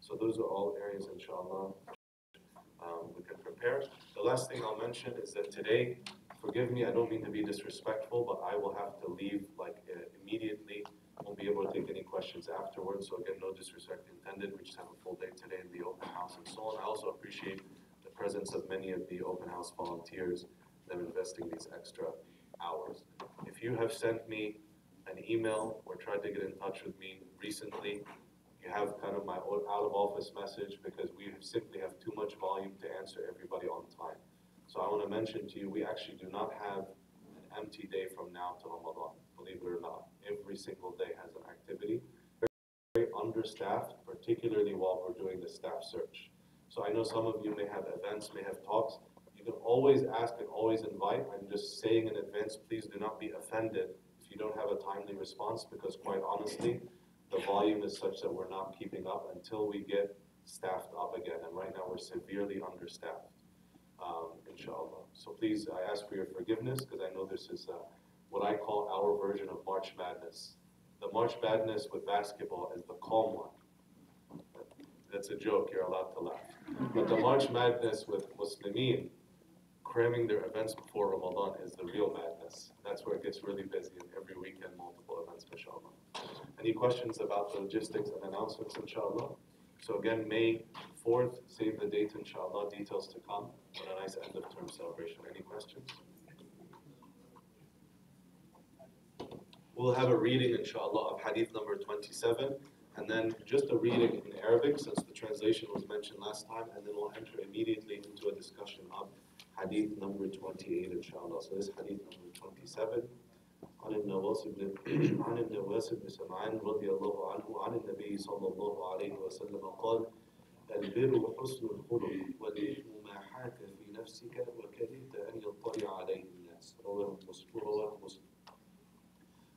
So those are all areas, inshallah, we can prepare. The last thing I'll mention is that today, forgive me, I don't mean to be disrespectful, but I will have to leave immediately. Won't be able to take any questions afterwards. So again, no disrespect intended. We just have a full day today in the open house and so on. I also appreciate the presence of many of the open house volunteers, them investing these extra hours. If you have sent me an email or tried to get in touch with me recently, you have kind of my out of office message, because we simply have too much volume to answer everybody on time. So I want to mention to you, we actually do not have an empty day from now to Ramadan, believe it or not. Every single day has an activity. Very understaffed, particularly while we're doing the staff search. So I know some of you may have events, may have talks. You can always ask and always invite. I'm just saying in advance, please do not be offended if you don't have a timely response, because quite honestly, the volume is such that we're not keeping up until we get staffed up again. And right now we're severely understaffed, inshallah. So please, I ask for your forgiveness, because I know this is what I call our version of March Madness. The March Madness with basketball is the calm one. That's a joke, you're allowed to laugh. But the March Madness with Muslimin cramming their events before Ramadan is the real madness. That's where it gets really busy, and every weekend multiple events, inshallah. Any questions about the logistics and announcements, inshallah? So again, May 4th, save the date, inshallah, details to come, and a nice end of term celebration. Any questions? We'll have a reading, inshallah, of Hadith number 27, and then just a reading in Arabic, since the translation was mentioned last time, and then we'll enter immediately into a discussion of Hadith number 28, inshallah. So this Hadith number 27. عن النواس بن سمعان رضي الله عنه عن النبي صلى الله عليه وسلم قال: البر حسن الخلق والإثم ما حاك في نفسك وكرهت أن يطلع عليه الناس. رواه مسلم.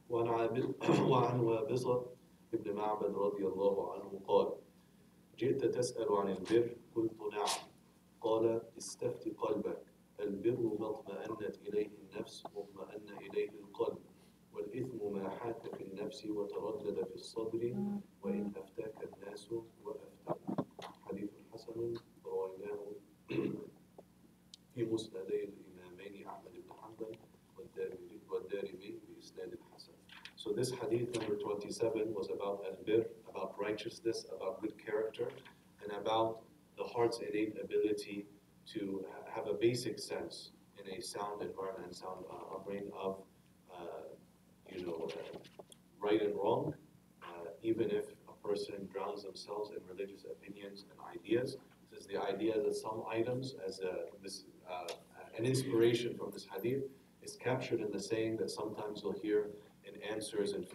وعن وابصة بن معبد رضي الله عنه قال: جئت تسأل عن البر؟ قلت نعم. قال: استفت قلبك. البر ما اطمأنت إليه النفس واطمأن إليه القلب، والإثم ما حاك في النفس وتردد في الصدر، وإن أفتاك الناس وأفتاك. حديث حسن رويناه في مسندي الإمامين أحمد بن حنبل والدارمي بإسناد حسن. So this hadith number 27 was about al-bir, about righteousness, about good character, and about the heart's innate ability to have a basic sense in a sound environment and sound upbringing of right and wrong, even if a person drowns themselves in religious opinions and ideas. This is the idea that some items, as an inspiration from this hadith, is captured in the saying that sometimes you'll hear in answers and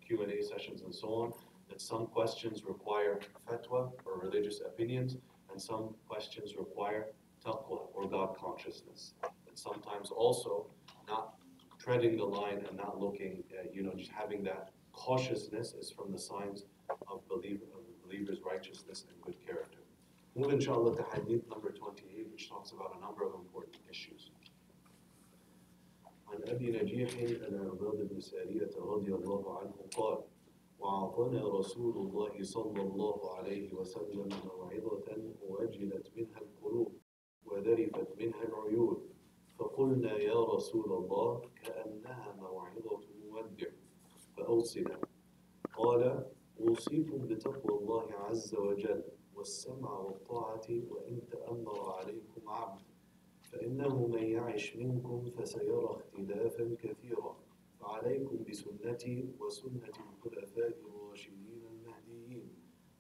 Q&A sessions and so on, that some questions require fatwa or religious opinions, and some questions require taqwa or God consciousness. And sometimes also not treading the line and not looking, just having that cautiousness is from the signs of believers' righteousness and good character. Move inshallah to hadith number 28, which talks about a number of important issues. عن أبي نجيح العباد بن سارية رضي الله عنه قال: وأعطانا رسول الله صلى الله عليه وسلم موعظة وجلت منها القلوب وذرفت منها العيون، فقلنا يا رسول الله كأنها موعظة مودع فأوصنا. قال: أوصيكم بتقوى الله عز وجل والسمع والطاعة وإن تأمر عليكم عبد، فإنه من يعش منكم فسيرى اختلافا كثيرا، فعليكم بسنتي وسنة الخلفاء الراشدين المهديين،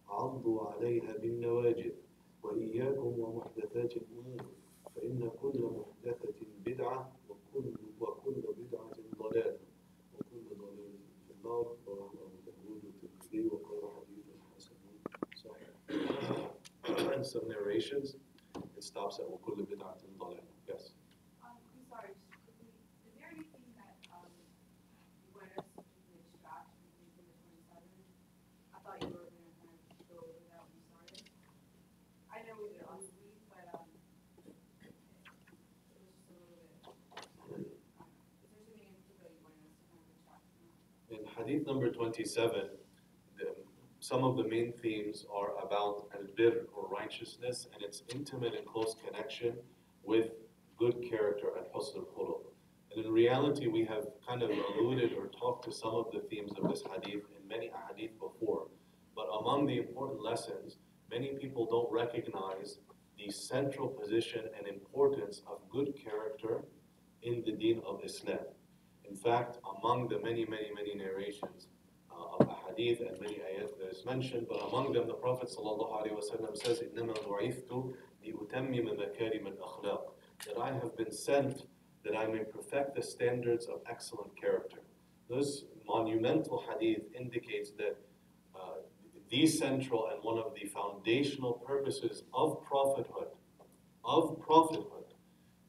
عضوا عليها بالنواجذ، وإياكم ومحدثات الأمور، فإن كل محدثة بدعة وكل بدعة ضلالة وكل ضلالة في النار. رواه أبو داود والترمذي وقال حديث حسن صحيح. And some narrations, it stops at وكل بدعة ضلالة. Yes. I'm sorry, just quickly, is there anything that you want us to extract from the 27? I thought you were going to kind of go over that when you started. I know we did it last week, but it was just a little bit. Is there something in particular you wanted us to kind of extract from that? In hadith number 27, some of the main themes are about al-birr, or righteousness, and its intimate and close connection with good character and husn al-khuluq. And in reality, we have kind of alluded or talked to some of the themes of this hadith in many hadith before. But among the important lessons, many people don't recognize the central position and importance of good character in the deen of Islam. In fact, among the many narrations of a hadith and many ayat that is mentioned, but among them the Prophet ﷺ says, إِنَّمَا بُعِثْتُ لِأُتَمِّمَ مَكَارِمَ الْأَخْلَاقِ, that I have been sent that I may perfect the standards of excellent character. This monumental hadith indicates that the central and one of the foundational purposes of prophethood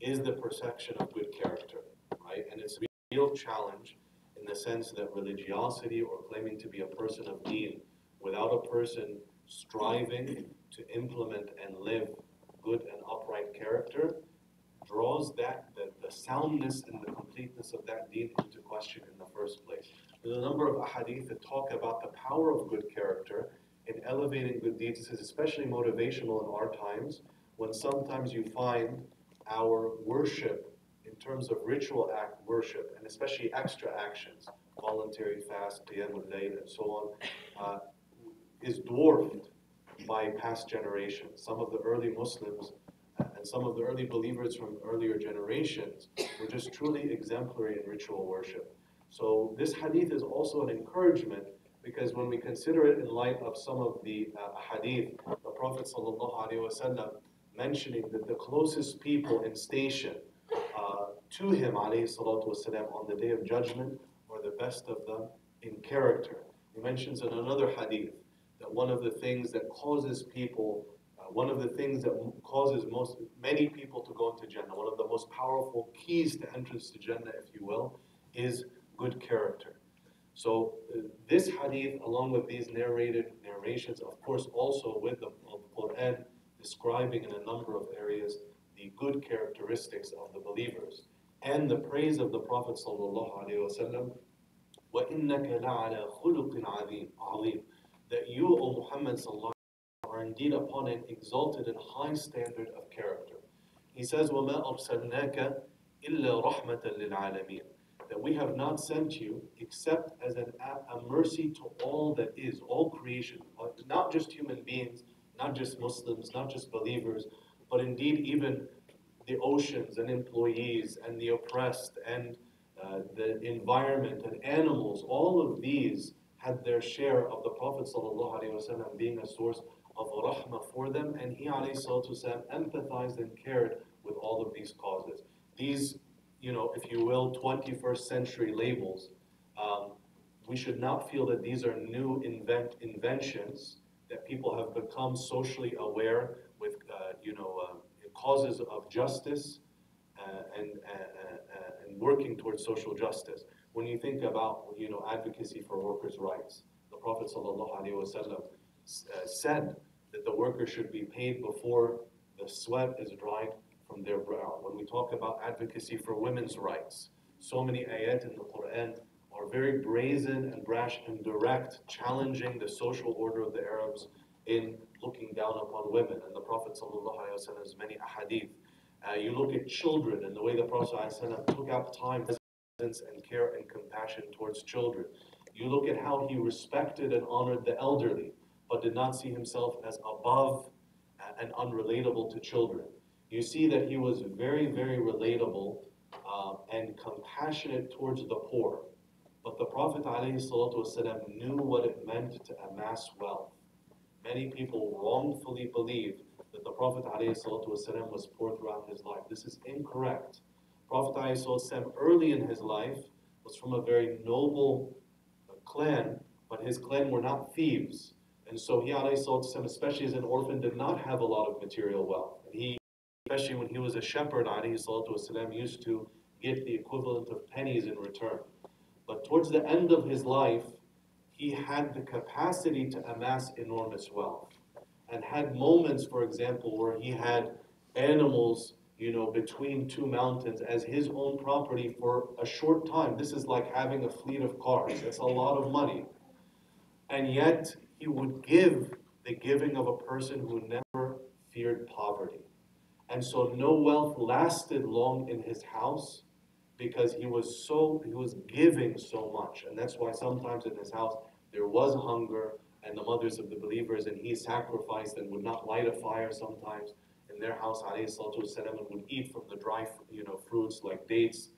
is the perfection of good character, right? And it's a real challenge in the sense that religiosity or claiming to be a person of deen without a person striving to implement and live good and upright character draws the soundness and the completeness of that deen into question in the first place. There's a number of ahadith that talk about the power of good character in elevating good deeds. This is especially motivational in our times, when sometimes you find our worship in terms of ritual act worship, and especially extra actions, voluntary fast, qiyam al-layl, and so on, is dwarfed by past generations. Some of the early Muslims and some of the early believers from earlier generations were just truly exemplary in ritual worship. So this hadith is also an encouragement, because when we consider it in light of some of the hadith, the Prophet ﷺ mentioning that the closest people in station to him ﷺ on the Day of Judgment are the best of them in character. He mentions in another hadith that one of the things that causes many people to go into Jannah, one of the most powerful keys to entrance to Jannah, if you will, is good character. So this hadith, along with these narrations, of course also with the Quran describing in a number of areas the good characteristics of the believers, and the praise of the Prophet ﷺ, وَإِنَّكَ لَعَلَى خُلُقٍ عَظِيمٍ, that you, O Muhammad ﷺ, are indeed upon an exalted and high standard of character. He says, وَمَا أَرْسَلْنَاكَ إِلَّا رَحْمَةً لِلْعَالَمِينَ, that we have not sent you except as a mercy to all that is, all creation, not just human beings, not just Muslims, not just believers, but indeed even the oceans and employees and the oppressed and the environment and animals. All of these had their share of the Prophet ﷺ being a source of rahmah for them, and he ﷺ empathized and cared with all of these causes. These, if you will, 21st century labels, we should not feel that these are new inventions, that people have become socially aware with, causes of justice and working towards social justice. When you think about, advocacy for workers' rights, the Prophet ﷺ said that the worker should be paid before the sweat is dried from their brow. When we talk about advocacy for women's rights, so many ayat in the Quran are very brazen and brash and direct, challenging the social order of the Arabs in looking down upon women. And the Prophet ﷺ's many ahadith. You look at children and the way the Prophet ﷺ took out time, presence, and care and compassion towards children. You look at how he respected and honored the elderly, but did not see himself as above and unrelatable to children. You see that he was very relatable and compassionate towards the poor. But the Prophet ﷺ knew what it meant to amass wealth. Many people wrongfully believe that the Prophet ﷺ was poor throughout his life. This is incorrect. Prophet ﷺ early in his life was from a very noble clan, but his clan were not thieves. And so he, ﷺ, especially as an orphan, did not have a lot of material wealth. And he, especially when he was a shepherd, ﷺ, used to get the equivalent of pennies in return. But towards the end of his life, he had the capacity to amass enormous wealth, and had moments, for example, where he had animals, between two mountains as his own property for a short time. This is like having a fleet of cars. That's a lot of money. And yet, he would give the giving of a person who never feared poverty. And so no wealth lasted long in his house because he was giving so much. And that's why sometimes in his house there was hunger, and the mothers of the believers, and he sacrificed and would not light a fire sometimes in their house, alayhi salatu wasalam, and would eat from the dry fruits like dates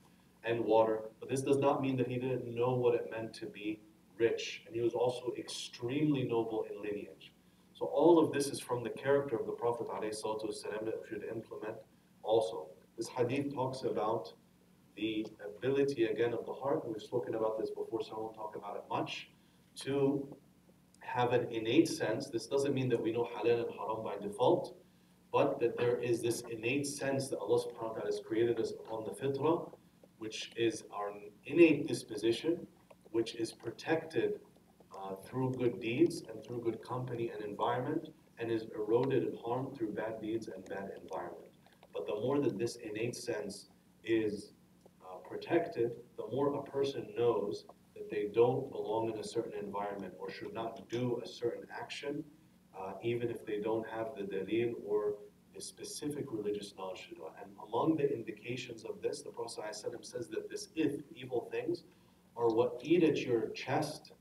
and water. But this does not mean that he didn't know what it meant to be rich. And he was also extremely noble in lineage. So all of this is from the character of the Prophet ﷺ that we should implement also. This hadith talks about the ability, again, of the heart. We've spoken about this before, so I won't talk about it much, to have an innate sense. This doesn't mean that we know halal and haram by default, but that there is this innate sense that Allah subhanahu wa ta'ala has created us upon the fitrah, which is our innate disposition, which is protected through good deeds and through good company and environment, and is eroded and harmed through bad deeds and bad environment. But the more that this innate sense is protected, the more a person knows that they don't belong in a certain environment or should not do a certain action, even if they don't have the dalil or the specific religious knowledge to do it. And among the indications of this, the Prophet ﷺ says that this evil things, are what eat at your chest,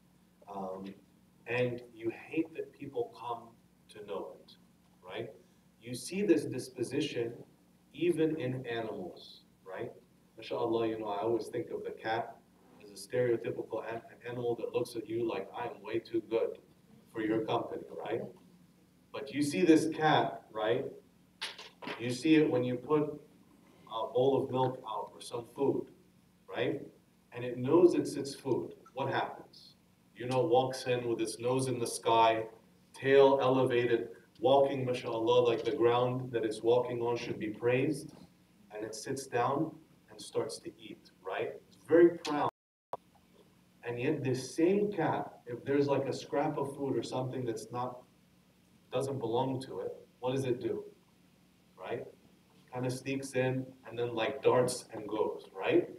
and you hate that people come to know it, right? You see this disposition even in animals, right? MashaAllah, I always think of the cat as a stereotypical animal that looks at you like, I'm way too good for your company, right? But you see this cat, right? You see it when you put a bowl of milk out or some food, right? And it knows it's its food. What happens? Walks in with its nose in the sky, tail elevated, walking, mashallah, like the ground that it's walking on should be praised. And it sits down and starts to eat, right? It's very proud. And yet this same cat, if there's like a scrap of food or something doesn't belong to it, what does it do? Right? Kind of sneaks in and then like darts and goes, right?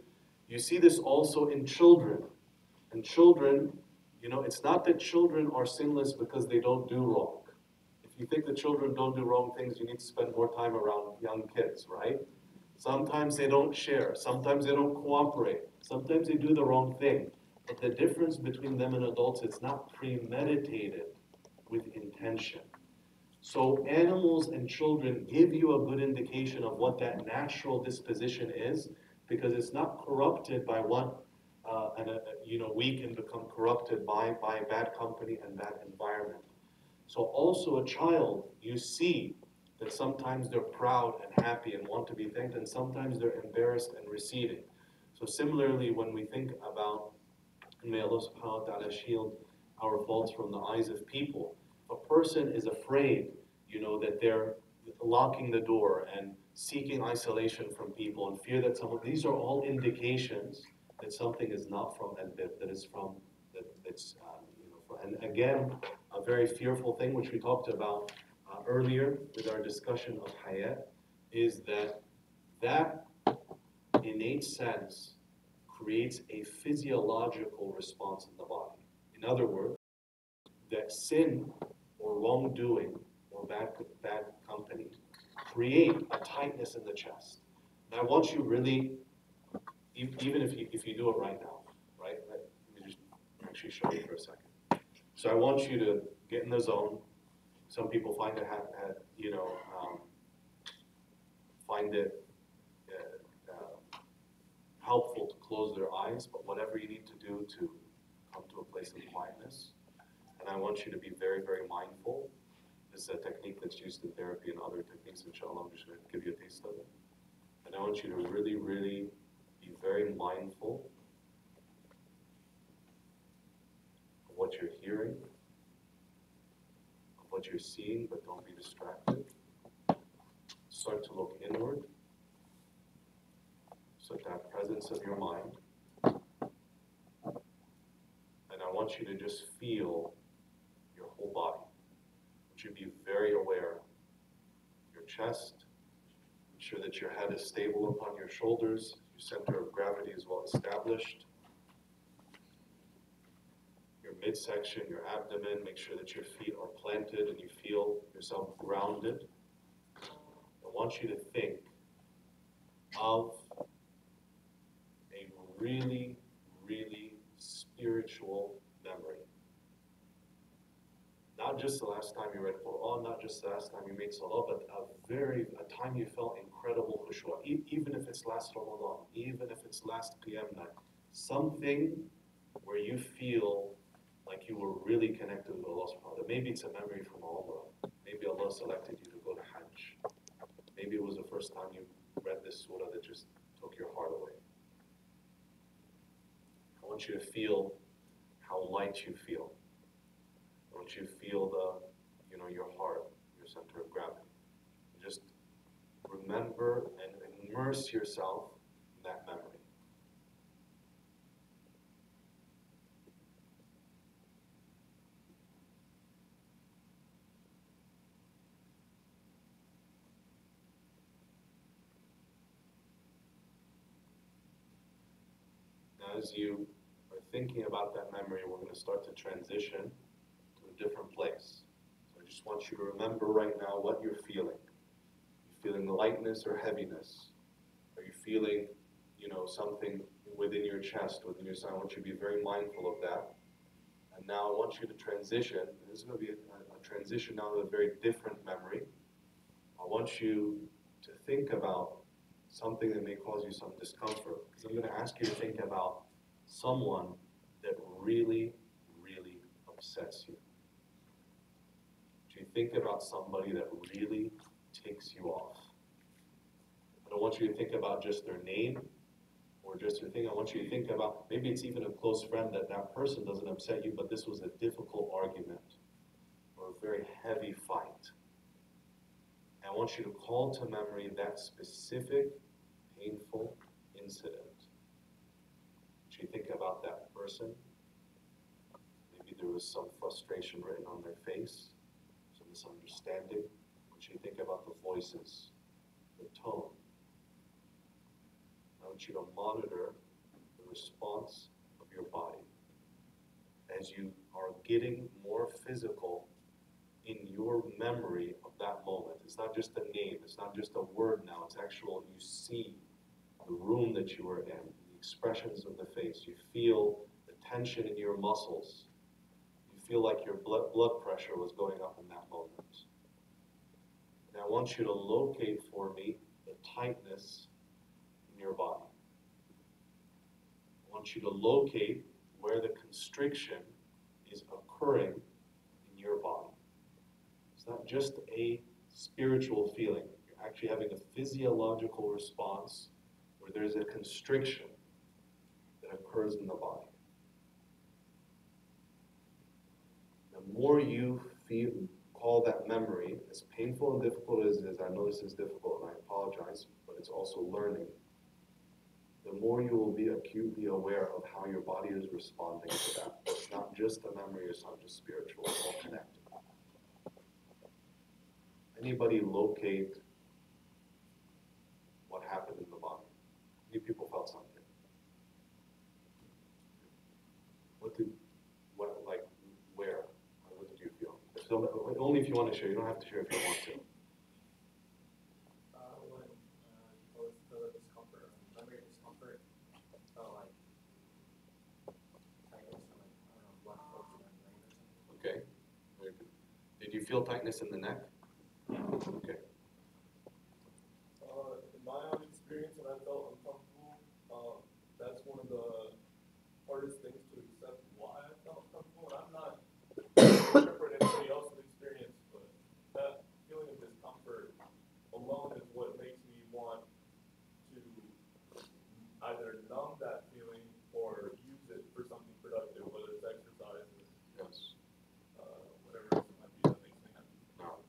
You see this also in children. And children, it's not that children are sinless because they don't do wrong. If you think that children don't do wrong things, you need to spend more time around young kids, right? Sometimes they don't share. Sometimes they don't cooperate. Sometimes they do the wrong thing. But the difference between them and adults, it's not premeditated with intention. So animals and children give you a good indication of what that natural disposition is, because it's not corrupted by what we can become corrupted by bad company and bad environment. So also a child, you see that sometimes they're proud and happy and want to be thanked, and sometimes they're embarrassed and receding. So similarly, when we think about, and may Allah subhanahu wa ta'ala shield our faults from the eyes of people, if a person is afraid, that they're locking the door and seeking isolation from people and fear that these are all indications that something is not from al-bir, that is from, and again, a very fearful thing which we talked about earlier with our discussion of hayat, is that innate sense creates a physiological response in the body. In other words, that sin or wrongdoing or bad company create a tightness in the chest. And I want you really, even if you do it right now, right? Let me just actually show you for a second. So I want you to get in the zone. Some people find it helpful to close their eyes, but whatever you need to do to come to a place of quietness. And I want you to be very, very mindful. This is a technique that's used in therapy and other techniques, inshallah. I'm just going to give you a taste of it. And I want you to really, really be very mindful of what you're hearing, of what you're seeing, but don't be distracted. Start to look inward. So that presence of your mind. And I want you to just feel your whole body. I want you to be very aware of your chest. Ensure that your head is stable upon your shoulders. Your center of gravity is well established. Your midsection, your abdomen. Make sure that your feet are planted and you feel yourself grounded. I want you to think of a really, really spiritual memory. Not just the last time you read Quran, not just the last time you made Salah, but a time you felt incredible khushu'. Even if it's last Ramadan, even if it's last Qiyam night, something where you feel like you were really connected with Allah subhanahu wa ta'ala. Maybe it's a memory from Umrah. Maybe Allah selected you to go to Hajj. Maybe it was the first time you read this surah that just took your heart away. I want you to feel how light you feel. I want you to feel your heart, your center of gravity. Just remember and immerse yourself in that memory. Now, as you are thinking about that memory, we're going to start to transition to a different place. So I just want you to remember right now what you're feeling. Are you feeling lightness or heaviness? Are you feeling, something within your chest, within your side? I want you to be very mindful of that. And now I want you to transition. This is going to be a transition now to a very different memory. I want you to think about something that may cause you some discomfort. Because I'm going to ask you to think about someone that really, really upsets you. Do you think about somebody that really ticks you off? I don't want you to think about just their name or just their thing. I want you to think about, maybe it's even a close friend that person doesn't upset you, but this was a difficult argument or a very heavy fight. And I want you to call to memory that specific painful incident. Should you think about that person? Maybe there was some frustration written on their face, some misunderstanding. I want you to think about the voices, the tone. I want you to monitor the response of your body as you are getting more physical in your memory of that moment. It's not just a name, it's not just a word now, it's actual, you see the room that you were in, the expressions of the face, you feel the tension in your muscles, you feel like your blood pressure was going up in that moment. And I want you to locate for me the tightness in your body. I want you to locate where the constriction is occurring in your body. It's not just a spiritual feeling. You're actually having a physiological response where there's a constriction that occurs in the body. The more you call that memory, as painful and difficult as it is, I know this is difficult and I apologize, but it's also learning, the more you will be acutely aware of how your body is responding to that. It's not just a memory, it's not just spiritual, it's all connected. Anybody locate what happened in the body? Many people felt something. Where? What did you feel? Only if you want to share. You don't have to share if you don't want to. When I was the discomfort, memory of discomfort, felt like tightness and blood flow to my brain or something. Okay, very good. Did you feel tightness in the neck? Okay. In my own experience, when I felt uncomfortable, that's one of the hardest things to accept why I felt uncomfortable. And I'm not sure for anybody else's experience, but that feeling of discomfort alone is what makes me want to either numb that feeling or use it for something productive, whether it's exercise or Yes. whatever else it might be that makes me happy.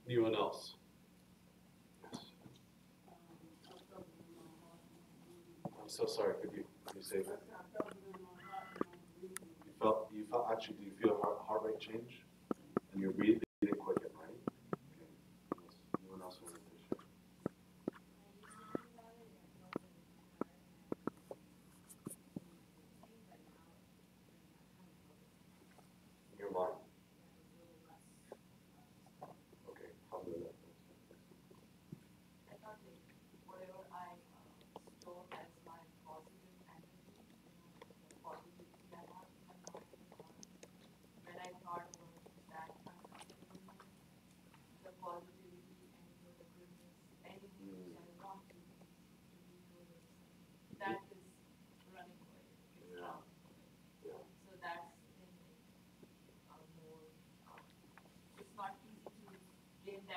Anyone else? Yes. I'm so sorry. Could you say that? You felt actually, do you feel heart rate change? And your breathing quicken, right? Okay. Anyone else want to share?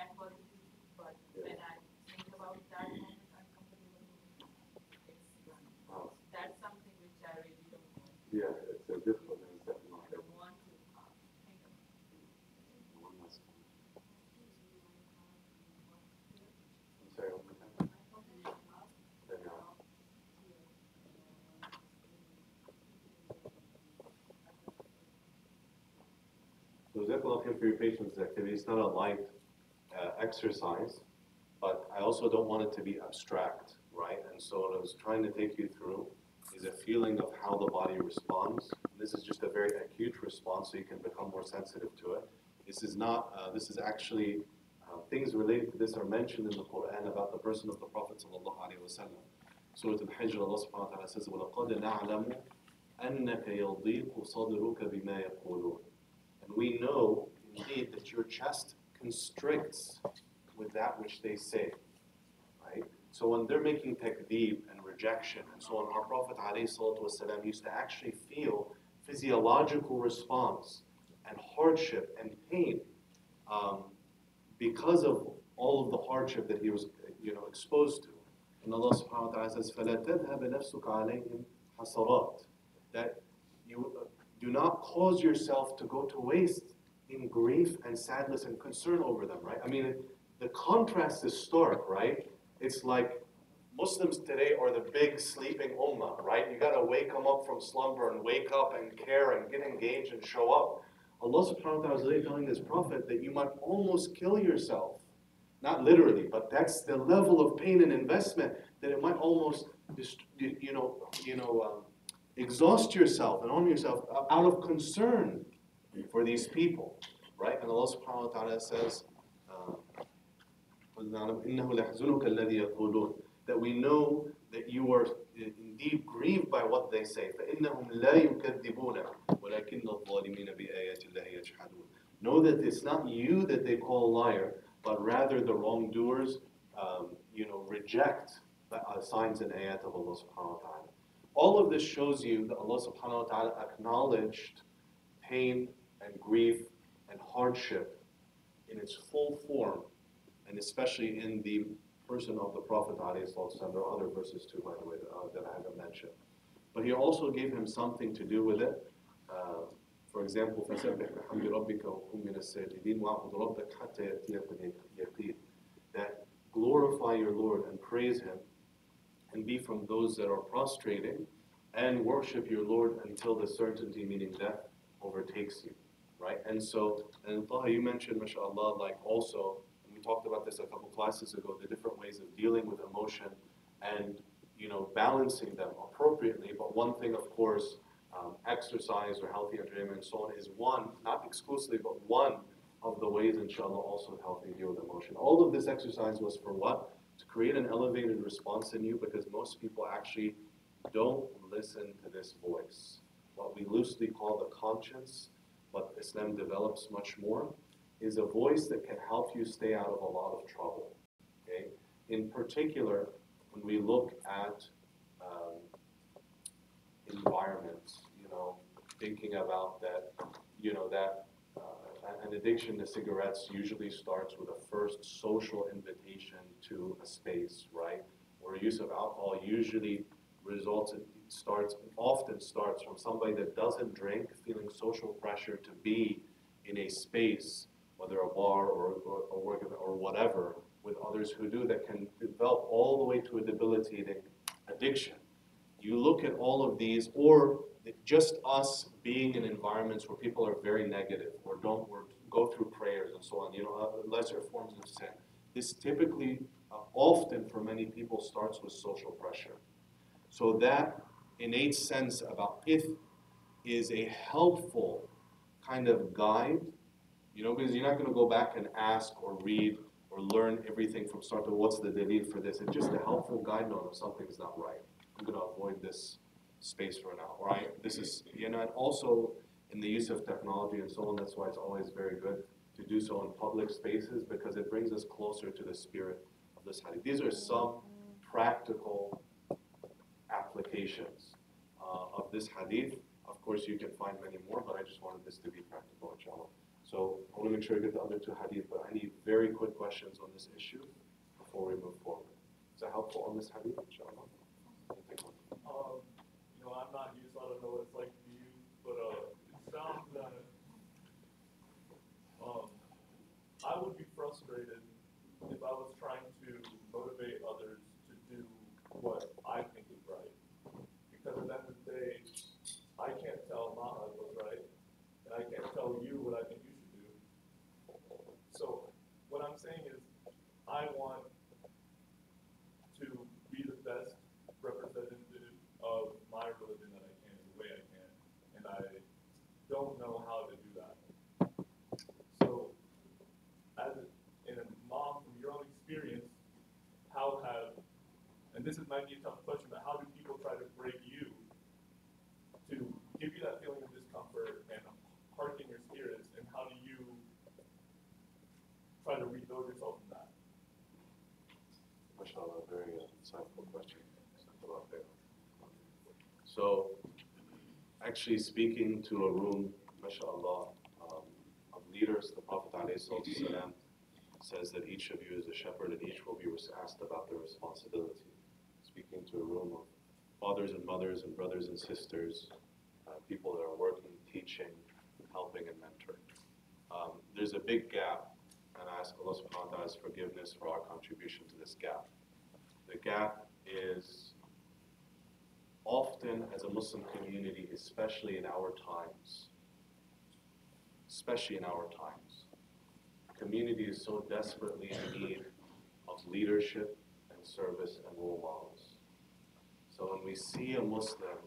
that was the truth, but when I think about that moment, uncomfortable moment, that's something which I really don't want. Yeah, it's a difficult and it's definitely not I don't want to think about it. one last time. I'm sorry, one more time. There you are. So Jazakallah khair for your patience activity. It's not a light exercise, but I also don't want it to be abstract, right? And so what I was trying to take you through is a feeling of how the body responds. This is just a very acute response, so you can become more sensitive to it. This is not. This is actually things related to this are mentioned in the Quran about the person of the Prophet sallallahu alaihi wasallam. Surah Al-Hijr, Allah subhanahu wa taala says, وَلَقَدْ نَعْلَمُ أَنَّكَ يَضِيقُ صَدْرُكَ بِمَا يَقُولُونَ. And we know, indeed, that your chest constricts with that which they say, right? So when they're making takdeeb and rejection and so on, our Prophet ﷺ used to actually feel physiological response and hardship and pain because of all of the hardship that he was, exposed to. And Allah subhanahu wa ta'ala says, فَلَا تَذْهَبَ نَفْسُكَ عَلَيْهِمْ حَسَرَاتٍ. That you do not cause yourself to go to waste in grief and sadness and concern over them, right? I mean, the contrast is stark, right? It's like Muslims today are the big sleeping ummah, right? You got to wake them up from slumber and wake up and care and get engaged and show up. Allah subhanahu wa ta'ala is telling His Prophet that you might almost kill yourself. Not literally, but that's the level of pain and investment that it might almost, exhaust yourself and harm yourself out of concern for these people, right? And Allah subhanahu wa ta'ala says, that we know that you are indeed grieved by what they say. Know that it's not you that they call liar, but rather the wrongdoers, reject the signs and ayat of Allah subhanahu wa ta'ala. All of this shows you that Allah subhanahu wa ta'ala acknowledged pain and grief and hardship in its full form, and especially in the person of the Prophet ﷺ. There are other verses too, by the way, that I haven't mentioned. But He also gave him something to do with it. For example, فَسَبِّحْ بِحَمْدِ رَبِّكَ وَكُن مِّنَ السَّاجِدِينَ وَاعْبُدْ رَبَّكَ حَتَّى يَأْتِيَكَ الْيَقِينُ. That glorify your Lord and praise Him, and be from those that are prostrating, and worship your Lord until the certainty, meaning death, overtakes you, right? And so, and Taha, you mentioned, mashallah, like also, and we talked about this a couple classes ago, the different ways of dealing with emotion and, balancing them appropriately. But one thing, of course, exercise or healthy entertainment and so on is one, not exclusively, but one of the ways, inshallah, also to help you deal with emotion. All of this exercise was for what? To create an elevated response in you, because most people actually don't listen to this voice. What we loosely call the conscience, but Islam develops much more, is a voice that can help you stay out of a lot of trouble. Okay? In particular, when we look at environments, thinking about that, an addiction to cigarettes usually starts with a first social invitation to a space, right? Or use of alcohol usually often starts from somebody that doesn't drink, feeling social pressure to be in a space, whether a bar or whatever, with others who do, that can develop all the way to a debilitating addiction. You look at all of these, or just us being in environments where people are very negative, or go through prayers and so on, lesser forms of sin. This typically, often for many people, starts with social pressure. So that innate sense about it is a helpful kind of guide, because you're not going to go back and ask or read or learn everything from start to what's the dalil for this. It's just a helpful guide on if something's not right. I'm going to avoid this space for now, right? This is, and also in the use of technology and so on, that's why it's always very good to do so in public spaces, because it brings us closer to the spirit of this hadith. These are some practical applications of this hadith. Of course, you can find many more, but I just wanted this to be practical, inshallah. So I want to make sure I get the other two hadith, but I need very quick questions on this issue before we move forward. Is that helpful on this hadith, inshallah? I'm not used, so I don't know what it's like to you, but it sounds that I would be frustrated if I was trying to motivate others to do what I think is right. Because at the end of the day, I can't tell Maha what's right, and I can't tell you what I think you should do. So what I'm saying is, I want to be the best representative of my religion that I can, in the way I can, and I don't know how to do that. So, in a mom, from your own experience, how have, and this might be a tough question, but how do people try to break you to give you that feeling of discomfort and harden your spirits, and how do you try to rebuild yourself from that? MashaAllah, very insightful question. So, actually speaking to a room, MashaAllah, of leaders, the Prophet ﷺ says that each of you is a shepherd and each will be asked about their responsibility. Speaking to a room of fathers and mothers and brothers and sisters, people that are working, teaching, helping, and mentoring. There's a big gap, and I ask Allah subhanahu wa ta'ala's forgiveness for our contribution to this gap. The gap is often, as a Muslim community, especially in our times, community is so desperately in need of leadership and service and role models. So when we see a Muslim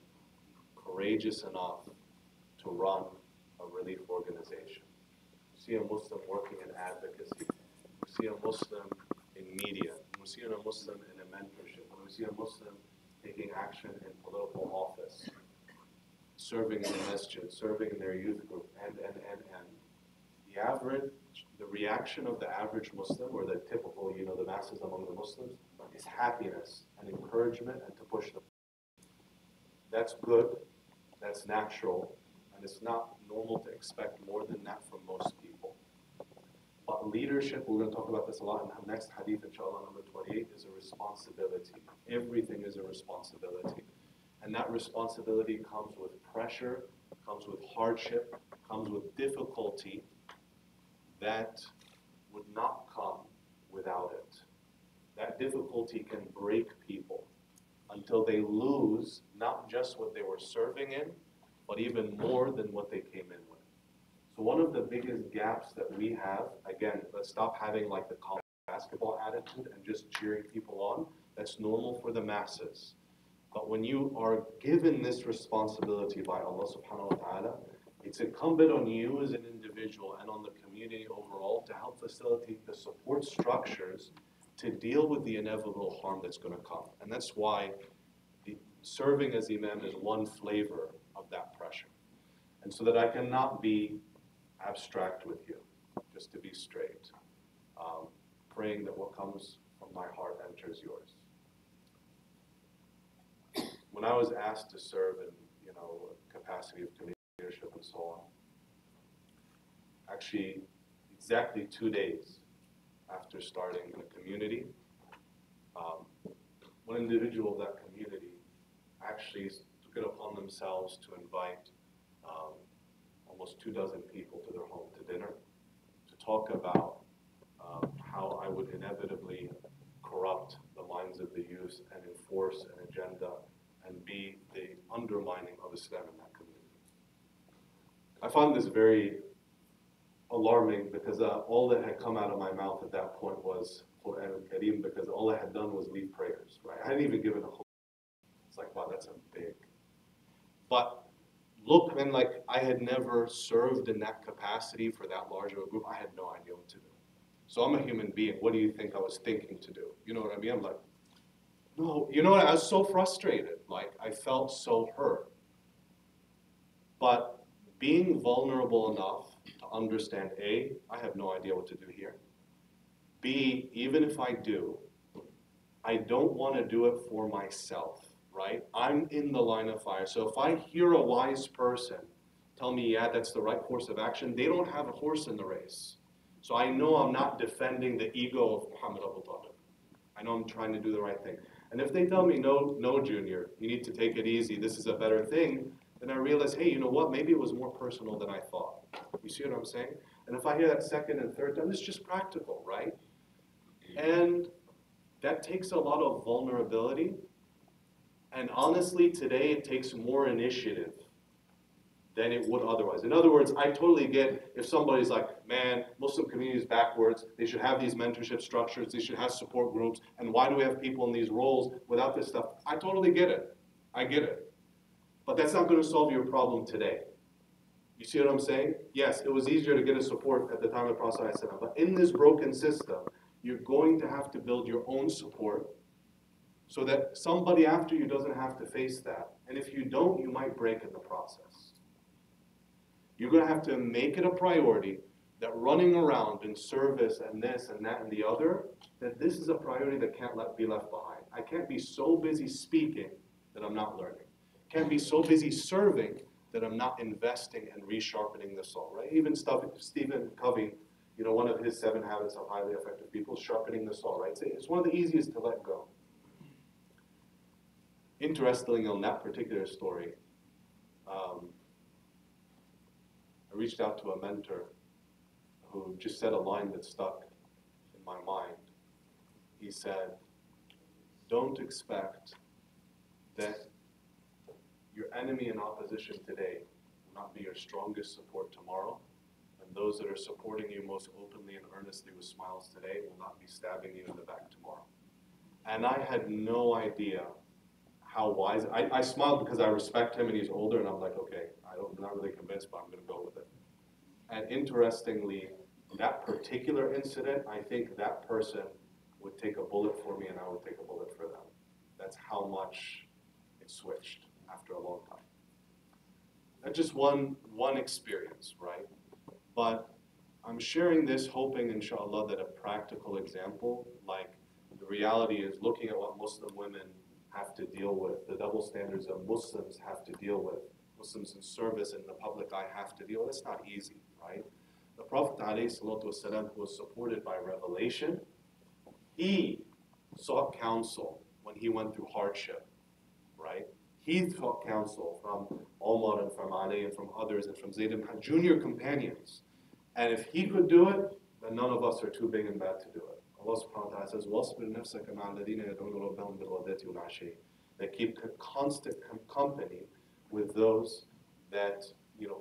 courageous enough to run a relief organization, we see a Muslim working in advocacy, we see a Muslim in media, we see a Muslim in a mentorship, we see a Muslim taking action in political office, serving in the masjid, serving in their youth group, and. The reaction of the average Muslim, or the typical, the masses among the Muslims, is happiness and encouragement and to push them. That's good, that's natural, and it's not normal to expect more than that from most people. But leadership, we're going to talk about this a lot in the next hadith, inshallah, number 28, is a responsibility. Everything is a responsibility. And that responsibility comes with pressure, comes with hardship, comes with difficulty that would not come without it. That difficulty can break people until they lose not just what they were serving in, but even more than what they came in with. So one of the biggest gaps that we have, again, let's stop having like the college basketball attitude and just cheering people on. That's normal for the masses. But when you are given this responsibility by Allah subhanahu wa ta'ala, it's incumbent on you as an individual and on the community overall to help facilitate the support structures to deal with the inevitable harm that's going to come. And that's why serving as imam is one flavor of that pressure. And so that I cannot be abstract with you, just to be straight, praying that what comes from my heart enters yours. When I was asked to serve in, capacity of community leadership and so on, actually exactly 2 days after starting the community, one individual of that community actually took it upon themselves to invite almost 24 people to their home to dinner to talk about how I would inevitably corrupt the minds of the youth and enforce an agenda and be the undermining of Islam in that community. I found this very alarming because all that had come out of my mouth at that point was Quran al-Kareem, because all I had done was lead prayers, right? I hadn't even given a whole. It's like, wow, that's a big. But look, man, like I had never served in that capacity for that large of a group. I had no idea what to do. So I'm a human being. What do you think I was thinking to do? You know what I mean? I'm like, no, you know what? I was so frustrated. Like I felt so hurt. But being vulnerable enough to understand, A, I have no idea what to do here. B, even if I do, I don't want to do it for myself, right? I'm in the line of fire. So if I hear a wise person tell me, yeah, that's the right course of action, they don't have a horse in the race. So I know I'm not defending the ego of Muhammad Abu Talib. I know I'm trying to do the right thing. And if they tell me, no, Junior, you need to take it easy, this is a better thing, then I realize, hey, you know what, maybe it was more personal than I thought. You see what I'm saying? And if I hear that second and third time, it's just practical, right? And that takes a lot of vulnerability. And honestly, today it takes more initiative than it would otherwise. In other words, I totally get if somebody's like, man, Muslim community is backwards, they should have these mentorship structures, they should have support groups, and why do we have people in these roles without this stuff? I totally get it. I get it. But that's not going to solve your problem today. You see what I'm saying? Yes, it was easier to get a support at the time of Prophet ﷺ, but in this broken system, you're going to have to build your own support so that somebody after you doesn't have to face that. And if you don't, you might break in the process. You're going to have to make it a priority that running around in service and this and that and the other, that this is a priority that can't be left behind. I can't be so busy speaking that I'm not learning. Can't be so busy serving that I'm not investing and resharpening the soul, right? Even Stephen Covey, you know, one of his 7 habits of highly effective people, sharpening the soul, right? It's one of the easiest to let go. Interestingly, on that particular story, I reached out to a mentor who just said a line that stuck in my mind. He said, don't expect that your enemy in opposition today will not be your strongest support tomorrow, and those that are supporting you most openly and earnestly with smiles today will not be stabbing you in the back tomorrow. And I had no idea how wise. I smiled because I respect him and he's older, and I'm like, okay, I'm not really convinced, but I'm going to go with it. And interestingly, that particular incident, I think that person would take a bullet for me and I would take a bullet for them. That's how much it switched after a long time. That's just one experience, right? But I'm sharing this hoping, inshallah, that a practical example, like the reality is looking at what Muslim women have to deal with, the double standards that Muslims have to deal with, Muslims in service in the public eye have to deal with. It's not easy, right? The Prophet ﷺ, who was supported by revelation, he sought counsel when he went through hardship, right? He sought counsel from Omar and from Ali and from others and from Zayd ibn junior companions. And if he could do it, then none of us are too big and bad to do it. Allah subhanahu wa ta'ala says, وَاصْبِرْ نَفْسَكَ مَعَ الَّذِينَ يَدْعُونَ رَبَّهُمْ بِالْغَدَاةِ وَالْعَشِيِّ. They keep constant company with those that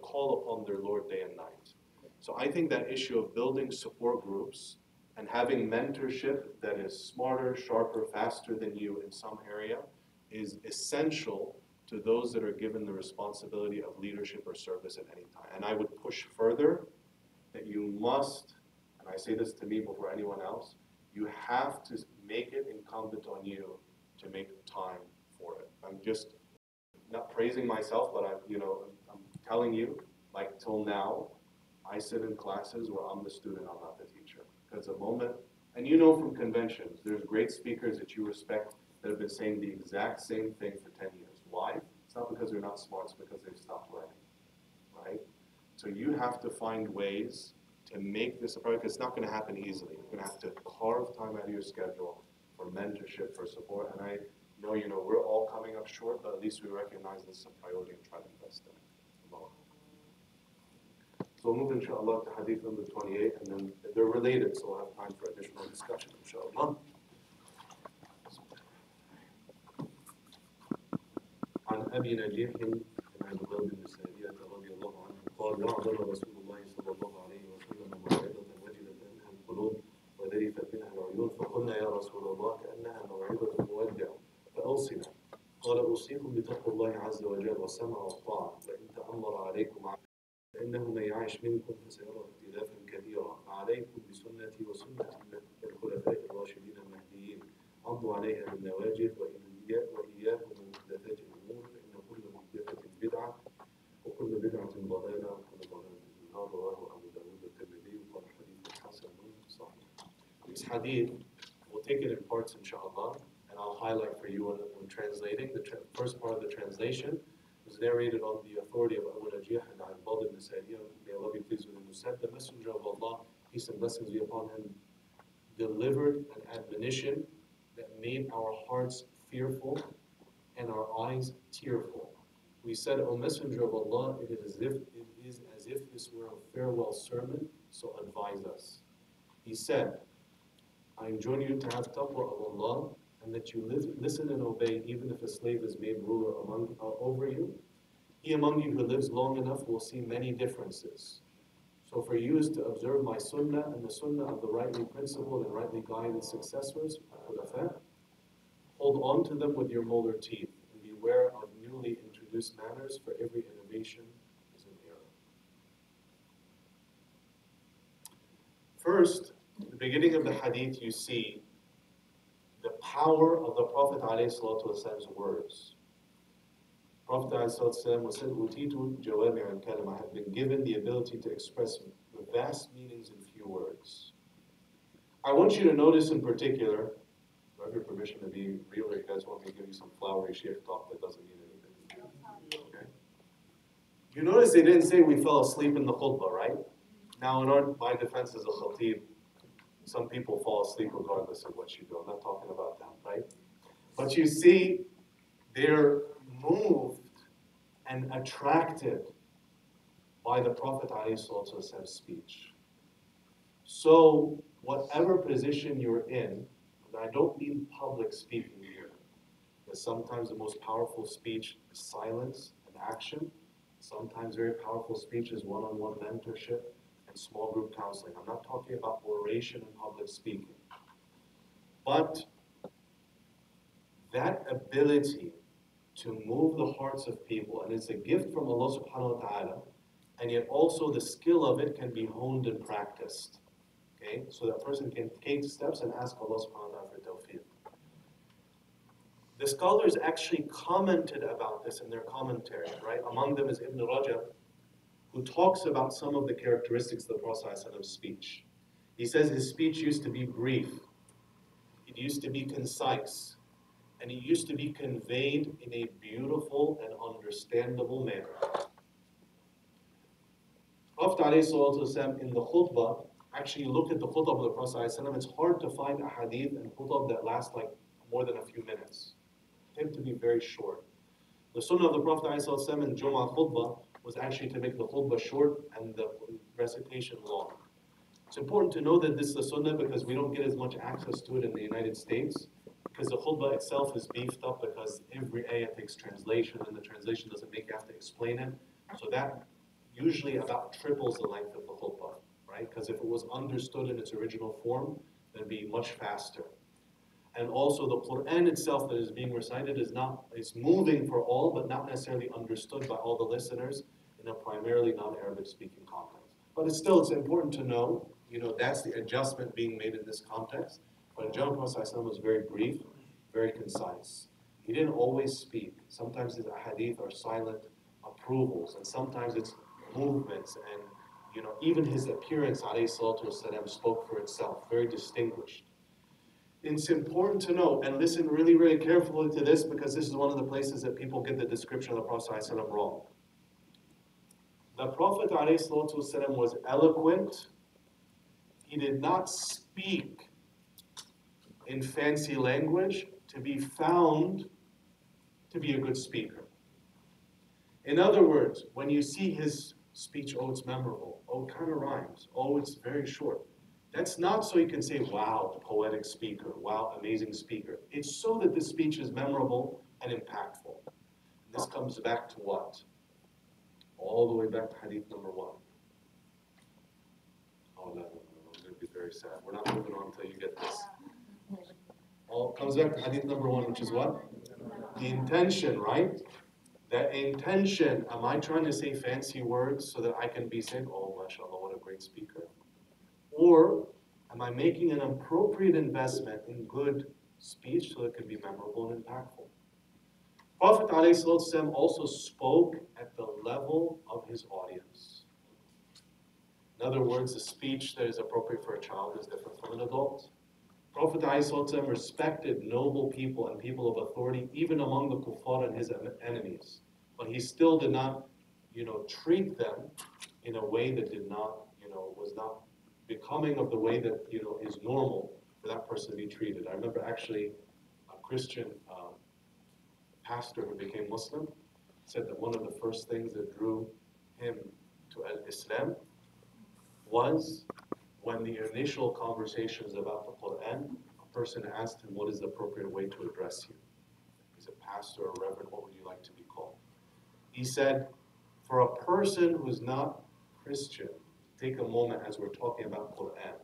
call upon their Lord day and night. So I think that issue of building support groups and having mentorship that is smarter, sharper, faster than you in some area is essential to those that are given the responsibility of leadership or service at any time. And I would push further that you must, and I say this to me before anyone else, you have to make it incumbent on you to make time for it. I'm just not praising myself, but I'm telling you, like till now, I sit in classes where I'm the student, I'm not the teacher. Because the moment, and you know from conventions, there's great speakers that you respect that have been saying the exact same thing for 10 years. Why? It's not because they're not smart, it's because they've stopped learning, right? So you have to find ways to make this a priority, because it's not going to happen easily. You're going to have to carve time out of your schedule for mentorship, for support, and I know, we're all coming up short, but at least we recognize this is a priority and try to invest in it. So we'll move, inshallah, to Hadith number 28, and then they're related, so we'll have time for additional discussion, inshallah. عن أبي نجيح بن عبد بن السارية رضي الله عنه قال وعظنا رسول الله صلى الله عليه وسلم موعظة وجلت منها القلوب وذرفت منها العيون فقلنا يا رسول الله كأنها موعظة مودع فأوصنا قال أوصيكم بتقوى الله عز وجل والسمع والطاعة وإن تأمر عليكم فإنه من يعش منكم فسيرى اختلافا كثيرا فعليكم بسنتي وسنة الخلفاء الراشدين المهديين عضوا عليها بالنواجذ وإياكم ومحدثات الأمور فإن كل محدثة بدعة وكل بدعة ضلالة وكل ضلالة في النار رواه أبو داود والترمذي وقال حديث حسن صحيح. This hadith, we'll take it in parts inshallah, and I'll highlight for you when translating. The first part of the translation is was narrated on the authority of Abu Najih and Al-Bad ibn Sariyah, may Allah be pleased with him, who said, the Messenger of Allah, peace and blessings be upon him, delivered an admonition that made our hearts fearful and our eyes tearful. We said, O Messenger of Allah, it is as if this were a farewell sermon, so advise us. He said, I enjoin you to have taqwa of Allah, and that you listen and obey, even if a slave is made ruler over you. He among you who lives long enough will see many differences. So for you is to observe my sunnah and the sunnah of the rightly principled and rightly guided successors, hold on to them with your molar teeth, and beware of newly introduced manners, for every innovation is an error. First, at the beginning of the hadith, you see the power of the Prophet ﷺ's words. Prophet ﷺ was said, "Utitu jawami' al-kalim." I have been given the ability to express vast meanings in few words. I want you to notice in particular, do I have your permission to be real, or you guys want me to give you some flowery sheikh talk that doesn't mean anything? Okay. You notice they didn't say we fell asleep in the khutbah, right? Now, in my defense as a khatib, some people fall asleep regardless of what you do. I'm not talking about that, right? But you see, they're moved and attracted by the Prophet ﷺ's speech. So, whatever position you're in, and I don't mean public speaking here, because sometimes the most powerful speech is silence and action. Sometimes very powerful speech is one-on-one mentorship and small group counseling. I'm not talking about oration and public speaking. But that ability to move the hearts of people, and it's a gift from Allah subhanahu wa ta'ala, and yet also the skill of it can be honed and practiced. Okay? So that person can take steps and ask Allah subhanahu wa ta'ala for tawfiq. The scholars actually commented about this in their commentary, right? Among them is Ibn Rajab, who talks about some of the characteristics of the Prophet's speech. He says his speech used to be brief, it used to be concise, and it used to be conveyed in a beautiful and understandable manner. Prophet ﷺ in the khutbah, actually look at the khutbah of the Prophet ﷺ, it's hard to find a hadith and khutbah that lasts like more than a few minutes. They tend to be very short. The sunnah of the Prophet ﷺ in Jum'ah khutbah was actually to make the khutbah short and the recitation long. It's important to know that this is a sunnah because we don't get as much access to it in the United States, because the khutbah itself is beefed up because every ayah takes translation, and the translation doesn't make you have to explain it. So that usually about triples the length of the khutbah, right? Because if it was understood in its original form, then it'd be much faster. And also the Quran itself that is being recited is moving for all, but not necessarily understood by all the listeners in a primarily non-Arabic speaking context. But it's important to know, that's the adjustment being made in this context. But in general, Prophet ﷺ was very brief, very concise. He didn't always speak. Sometimes his hadith are silent approvals, and sometimes it's movements, and even his appearance, alayhi salatu wasalam, spoke for itself, very distinguished. It's important to know, and listen really, really carefully to this, because this is one of the places that people get the description of the Prophet ﷺ wrong. The Prophet ﷺ was eloquent. He did not speak in fancy language to be found to be a good speaker. In other words, when you see his speech, it's memorable, it kind of rhymes, it's very short. That's not so you can say, wow, poetic speaker, wow, amazing speaker. It's so that the speech is memorable and impactful. And this comes back to what? All the way back to hadith number 1. Oh, no, I'm going to be very sad. We're not moving on until you get this. Comes back to hadith number 1, which is what? The intention, right? That intention, am I trying to say fancy words so that I can be saying, oh, mashallah, what a great speaker? Or am I making an appropriate investment in good speech so it can be memorable and impactful? Prophet ﷺ also spoke at the level of his audience. In other words, the speech that is appropriate for a child is different from an adult. Prophet ﷺ respected noble people and people of authority, even among the kuffar and his enemies. but he still did not, treat them in a way that did not, was not becoming of the way that, is normal for that person to be treated. I remember actually a Christian pastor who became Muslim said that one of the first things that drew him to Islam was when the initial conversations about the Quran, a person asked him, what is the appropriate way to address you? He's a pastor or reverend, what would you like to be called? He said, for a person who's not Christian, take a moment as we're talking about Quran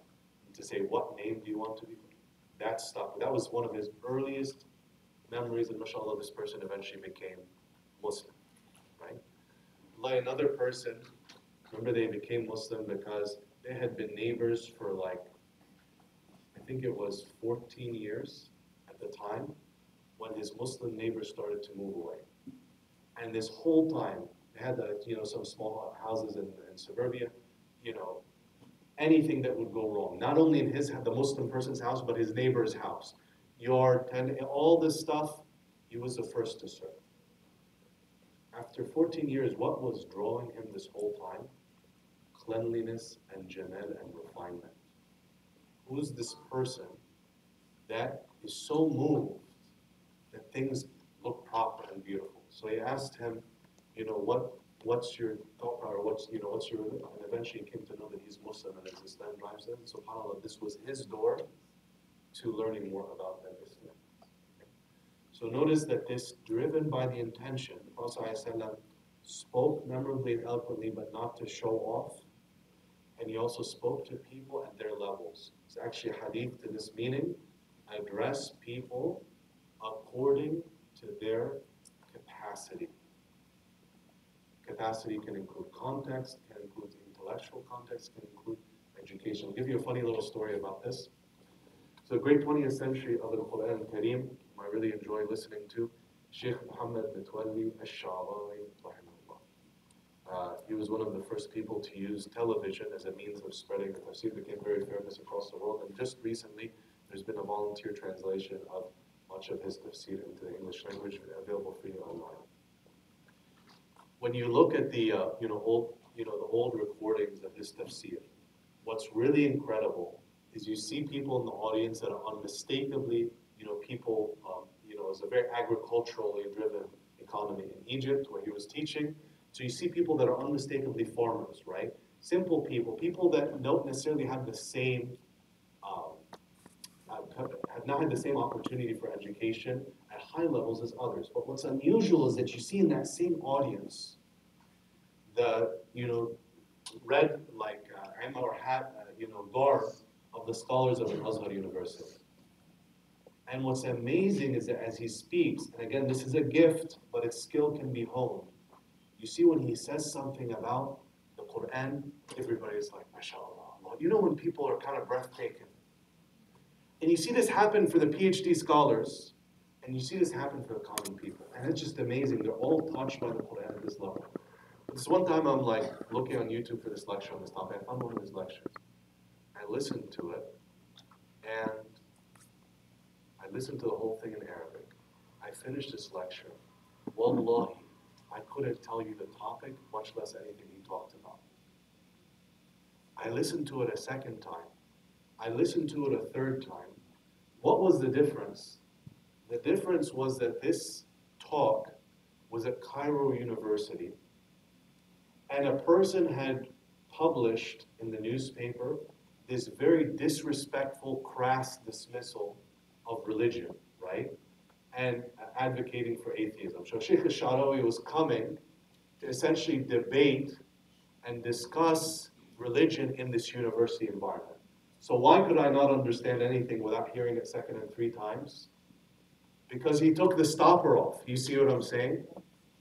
to say, what name do you want to be called? That stuck. That was one of his earliest memories, and mashallah, this person eventually became Muslim, right? Like another person, remember they became Muslim because they had been neighbors for I think it was 14 years at the time when his Muslim neighbors started to move away. And this whole time, they had some small houses in suburbia, anything that would go wrong, not only in the Muslim person's house, but his neighbor's house, yard, tent, all this stuff, he was the first to serve. After 14 years, what was drawing him this whole time? Cleanliness and jamal and refinement. Who's this person that is so moved that things look proper and beautiful? So he asked him, what's your thought, or what's your, and eventually he came to know that he's Muslim and his Islam drives him. SubhanAllah, this was his door to learning more about Islam. Okay. So notice that this, driven by the intention, the Prophet ﷺ spoke memorably and eloquently, but not to show off. And he also spoke to people at their levels. It's actually a hadith to this meaning. Address people according to their capacity. Capacity can include context, can include intellectual context, can include education. I'll give you a funny little story about this. So, a great 20th century of the Quran al-Kareem, whom I really enjoy listening to, Sheikh Muhammad Mitwalli al-Sha'rawi, he was one of the first people to use television as a means of spreading the tafsir. Became very famous across the world, and just recently there's been a volunteer translation of much of his tafsir into the English language, available free online. When you look at the old recordings of his tafsir, what's really incredible is you see people in the audience that are unmistakably, people, it's a very agriculturally driven economy in Egypt where he was teaching. So you see people that are unmistakably farmers, right? Simple people, people that don't necessarily have the same, have not had the same opportunity for education at high levels as others. But what's unusual is that you see in that same audience the, red or hat, garb of the scholars of an Azhar University. And what's amazing is that as he speaks, and again, this is a gift, but its skill can be honed. You see when he says something about the Quran, everybody's like, mashallah. When people are kind of breathtaking. And you see this happen for the PhD scholars, and you see this happen for the common people. And it's just amazing. They're all touched by the Quran at this level. This one time I'm looking on YouTube for this lecture on this topic. I found one of his lectures. I listened to it, and I listened to the whole thing in Arabic. I finished this lecture. Wallahi, I couldn't tell you the topic, much less anything he talked about. I listened to it a second time. I listened to it a third time. What was the difference? The difference was that this talk was at Cairo University, and a person had published in the newspaper this very disrespectful, crass dismissal of religion, right? And advocating for atheism. So Sheikh al-Sha'rawi was coming to essentially debate and discuss religion in this university environment. So why could I not understand anything without hearing it second and three times? Because he took the stopper off. You see what I'm saying?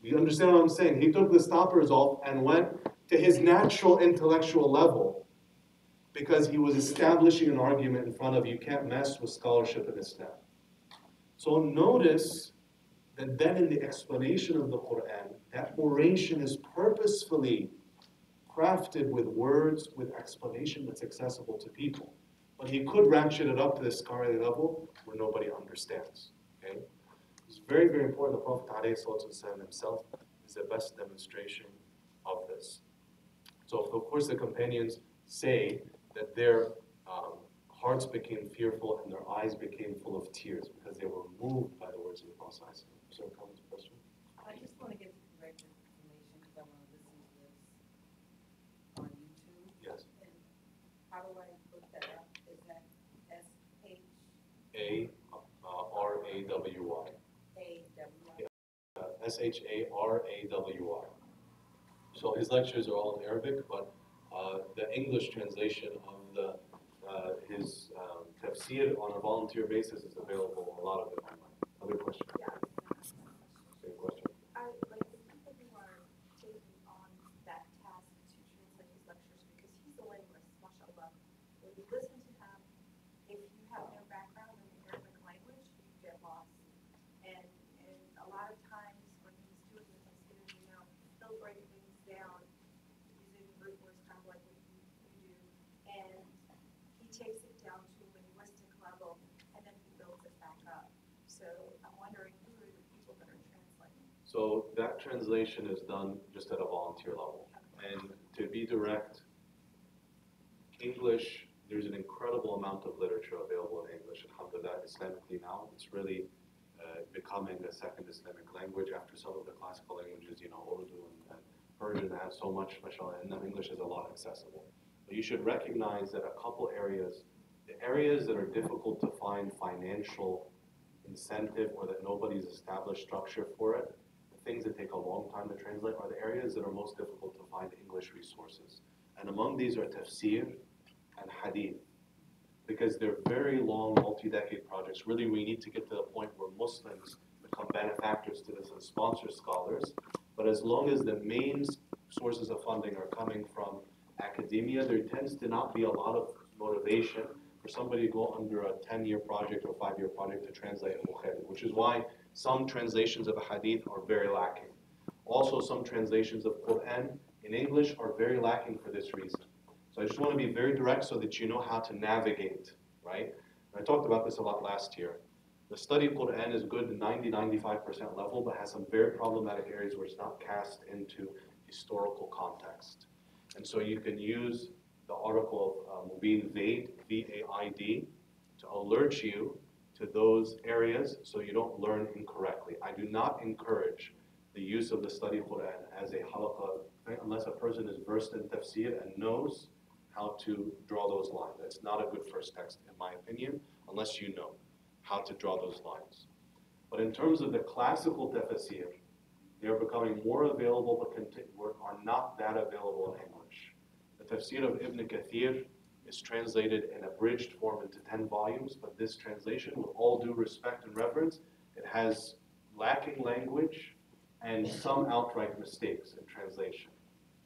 You understand what I'm saying? He took the stoppers off and went to his natural intellectual level because he was establishing an argument in front of you. You can't mess with scholarship in Islam. So notice that then in the explanation of the Quran, that oration is purposefully crafted with words, with explanation that's accessible to people. But he could ratchet it up to the scholarly level where nobody understands. Okay? It's very, very important. The Prophet ﷺ himself is the best demonstration of this. So of course the companions say that their hearts became fearful and their eyes became full of tears because they were moved by the words of the Prophet. So comment or question? I just want to get the correct information because I want to listen to this on YouTube. Yes. And how do I look that up? Is that S-H? A-R-A-W-Y. A-W-Y? S-H-A-R-A-W-Y. So his lectures are all in Arabic, but the English translation of his tafsir on a volunteer basis is available, a lot of it online. Other question? Same question. I like the people who are taking on that task to translate his lectures because he's a linguist, mashallah. When you listen to him, if you have no background in the Arabic language, you get lost. And a lot of times when he's doing the tafsir, he'll break things down using root words, kind of like what you do. And he takes it down to a linguistic level, and then he builds it back up. So I'm wondering who are the people that are translating? So that translation is done just at a volunteer level. And to be direct, English, there's an incredible amount of literature available in English, alhamdulillah, Islamically now. It's really becoming a second Islamic language after some of the classical languages, Urdu and Persian have so much, mashallah, and then English is a lot accessible. But you should recognize that a couple areas, the areas that are difficult to find financial incentive or that nobody's established structure for it, the things that take a long time to translate are the areas that are most difficult to find English resources. And among these are tafsir and hadith, because they're very long, multi-decade projects. Really, we need to get to the point where Muslims become benefactors to this and sponsor scholars. But as long as the main sources of funding are coming from academia, there tends to not be a lot of motivation for somebody to go under a 10-year project or 5-year project to translate a Bukhari, which is why some translations of a hadith are very lacking. Also, some translations of Quran in English are very lacking for this reason. So I just want to be very direct so that you know how to navigate, right? And I talked about this a lot last year. The study of Quran is good at 90-95% level, but has some very problematic areas where it's not cast into historical context. And so you can use the article of Mubin Vaid, V-A-I-D, to alert you to those areas so you don't learn incorrectly. I do not encourage the use of the study of Quran as a halaqah unless a person is versed in tafsir and knows how to draw those lines. It's not a good first text, in my opinion, unless you know how to draw those lines. But in terms of the classical tafsir, they are becoming more available, but are not that available in English. The tafsir of Ibn Kathir is translated in abridged form into 10 volumes, but this translation, with all due respect and reverence, it has lacking language and some outright mistakes in translation.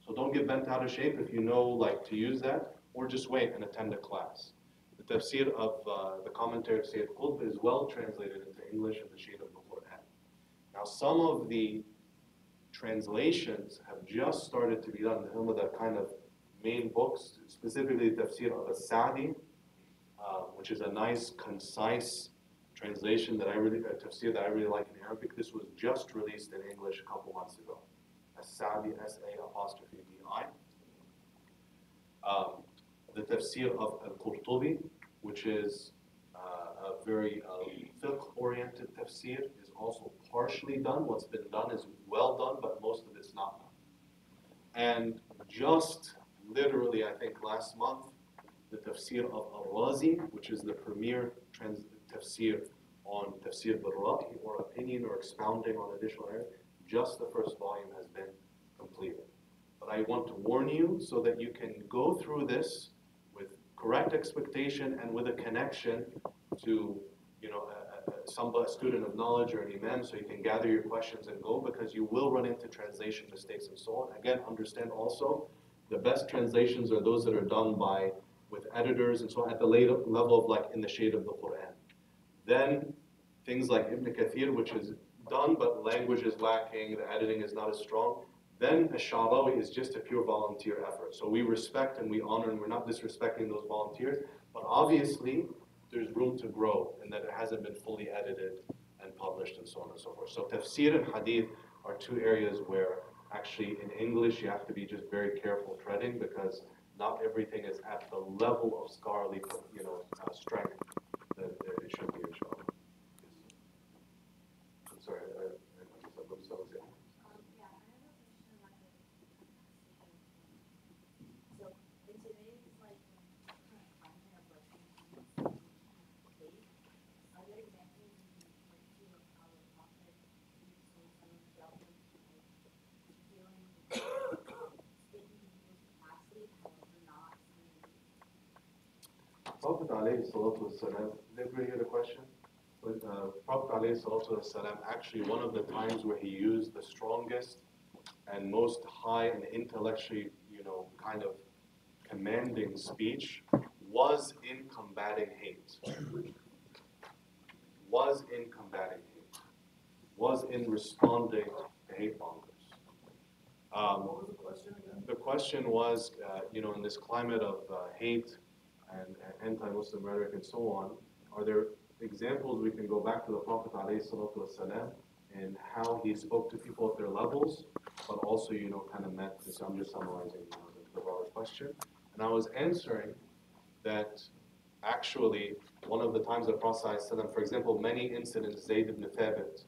So don't get bent out of shape if you know to use that, or just wait and attend a class. The tafsir of the commentary of Sayyid Qutb is well translated into English in the shade of the Quran. Now some of the translations have just started to be done. Some of the kind of main books, specifically the tafsir of As-Sa'di, which is a nice, concise translation that tafsir that I really like in Arabic. This was just released in English a couple months ago. As-Sa'di, S-A''D-I. The tafsir of Al-Qurtubi, which is a very fiqh-oriented tafsir, is also partially done. What's been done is well done, but most of it's not done. And just literally, I think last month, the tafsir of Al-Razi, which is the premier tafsir on tafsir bil-Ra'i, or opinion or expounding on additional areas, just the first volume has been completed. But I want to warn you so that you can go through this with correct expectation and with a connection to a student of knowledge or an imam, so you can gather your questions and go, because you will run into translation mistakes and so on. Again, understand also, the best translations are those that are done with editors and so on at the later level of in the shade of the Quran. Then things like Ibn Kathir, which is done but language is lacking, the editing is not as strong. Then Ash-Sha'rawi is just a pure volunteer effort. So we respect and we honor, and we're not disrespecting those volunteers, but obviously there's room to grow and that it hasn't been fully edited and published and so on and so forth. So tafsir and hadith are two areas where actually in English you have to be just very careful treading, because not everything is at the level of scholarly, strength that it should be, inshallah. I'm sorry, I'm sorry. Yeah, I have a question about the so in today's like current climate of like faith, are there examples you can point to of how the prophet dealt with like dealing with speaking to people's capacity, however not Prophet alayhi salatu wasalam, did everybody hear the question? But, Prophet alayhi salatu wasalam, actually one of the times where he used the strongest and most high and intellectually, kind of commanding speech was in combating hate. Was in combating hate. Was in responding to hate mongers. What was the question again? The question was, in this climate of hate and anti-Muslim rhetoric and so on, are there examples we can go back to the Prophet ﷺ and how he spoke to people at their levels, but also, kind of met this, I'm just summarizing the broader question. And I was answering that actually, one of the times the Prophet ﷺ, for example, many incidents, Zayd ibn Thabit,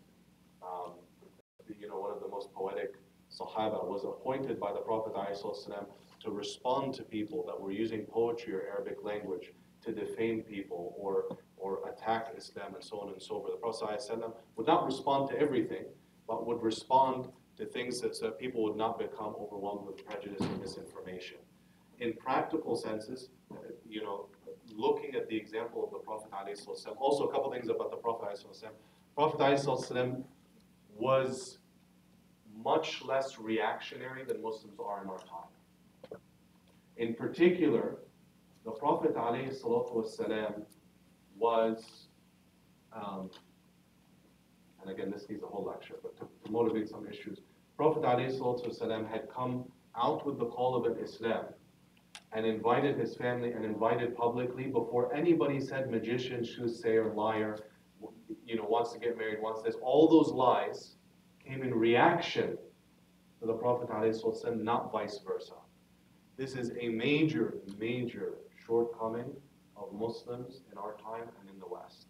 one of the most poetic Sahaba, was appointed by the Prophet ﷺ to respond to people that were using poetry or Arabic language to defame people or attack Islam and so on and so forth. The Prophet ﷺ would not respond to everything, but would respond to things so that people would not become overwhelmed with prejudice and misinformation. In practical senses, looking at the example of the Prophet ﷺ, also a couple things about the Prophet ﷺ. Prophet ﷺ was much less reactionary than Muslims are in our time. In particular, the Prophet ﷺ was, and again this needs a whole lecture, but to motivate some issues, Prophet ﷺ had come out with the call of an Islam and invited his family and invited publicly before anybody said magician, soothsayer, liar, wants to get married, wants this. All those lies came in reaction to the Prophet ﷺ, not vice versa. This is a major, major shortcoming of Muslims in our time and in the West.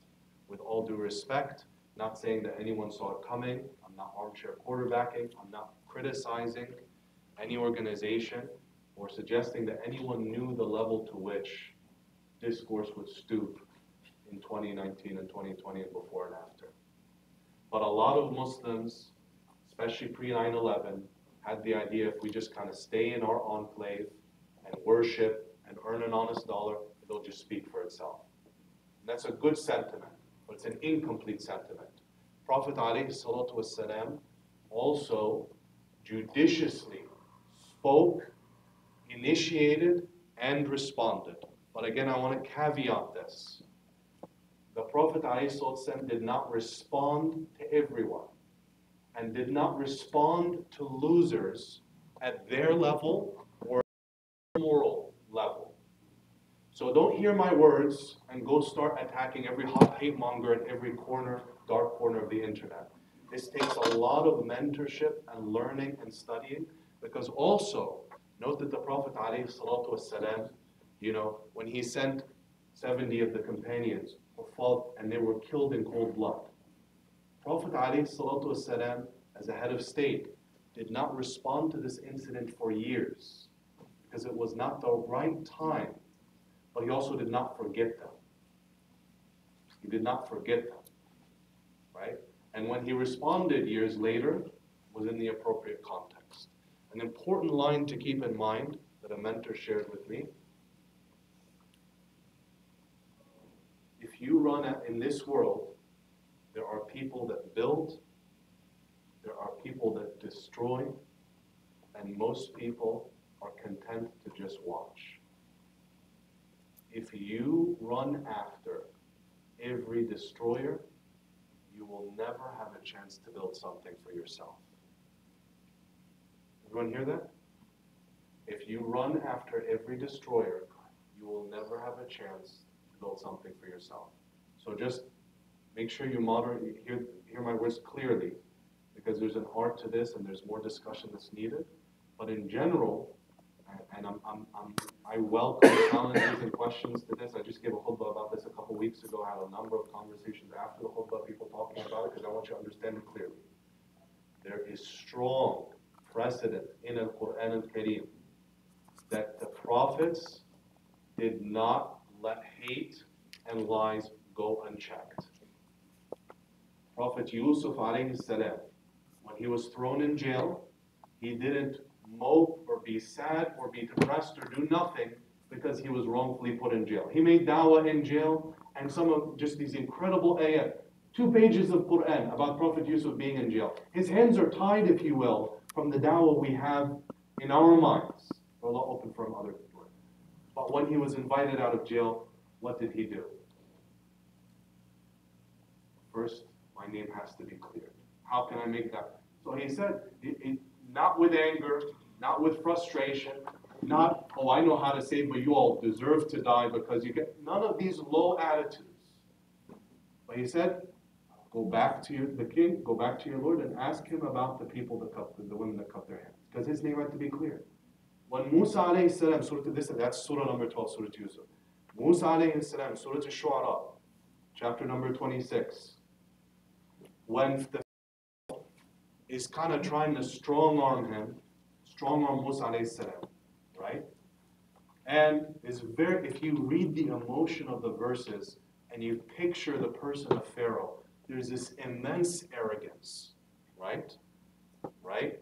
With all due respect, not saying that anyone saw it coming, I'm not armchair quarterbacking, I'm not criticizing any organization or suggesting that anyone knew the level to which discourse would stoop in 2019 and 2020 and before and after. But a lot of Muslims, especially pre-9/11, had the idea if we just kind of stay in our enclave and worship and earn an honest dollar, it'll just speak for itself. And that's a good sentiment, but it's an incomplete sentiment. Prophet ﷺ also judiciously spoke, initiated, and responded. But again, I want to caveat this. The Prophet ﷺ did not respond to everyone and did not respond to losers at their level or moral level. So don't hear my words and go start attacking every hate monger in every corner, dark corner of the internet. This takes a lot of mentorship and learning and studying, because also, note that the Prophet ﷺ, when he sent 70 of the companions who fought and they were killed in cold blood, Prophet ﷺ, as a head of state, did not respond to this incident for years because it was not the right time, but he also did not forget them. He did not forget them, right? And when he responded years later, was in the appropriate context. An important line to keep in mind that a mentor shared with me: if you run in this world, there are people that build, there are people that destroy, and most people are content to just watch. If you run after every destroyer, you will never have a chance to build something for yourself. Everyone hear that? If you run after every destroyer, you will never have a chance to build something for yourself. So just make sure you hear my words clearly, because there's an art to this and there's more discussion that's needed. But in general, and I welcome challenges and questions to this. I just gave a khutbah about this a couple weeks ago. I had a number of conversations after the khutbah, people talking about it, because I want you to understand it clearly. There is strong precedent in Al-Quran Al-Kareem that the prophets did not let hate and lies go unchecked. Prophet Yusuf alayhi salam, when he was thrown in jail, he didn't mope or be sad or be depressed or do nothing because he was wrongfully put in jail. He made dawah in jail, and some of just these incredible ayat, 2 pages of Quran about Prophet Yusuf being in jail. His hands are tied, if you will, from the dawah we have in our minds. Allah open from other people. But when he was invited out of jail, what did he do? First, my name has to be cleared. How can I make that? So he said, not with anger, not with frustration, not, oh, I know how to save, but you all deserve to die because you get, none of these low attitudes. But he said, go back to the king, go back to your Lord and ask him about the people that cut, the women that cut their hands. Because his name had to be clear. When Musa alayhi salam, that's surah number 12, Surah Yusuf. Musa alayhi salam, Surah Al-Shu'ara, chapter number 26. When the is kind of trying to strong arm Musa alayhi salam, right? And it's very, if you read the emotion of the verses and you picture the person of Pharaoh, there's this immense arrogance, right? Right?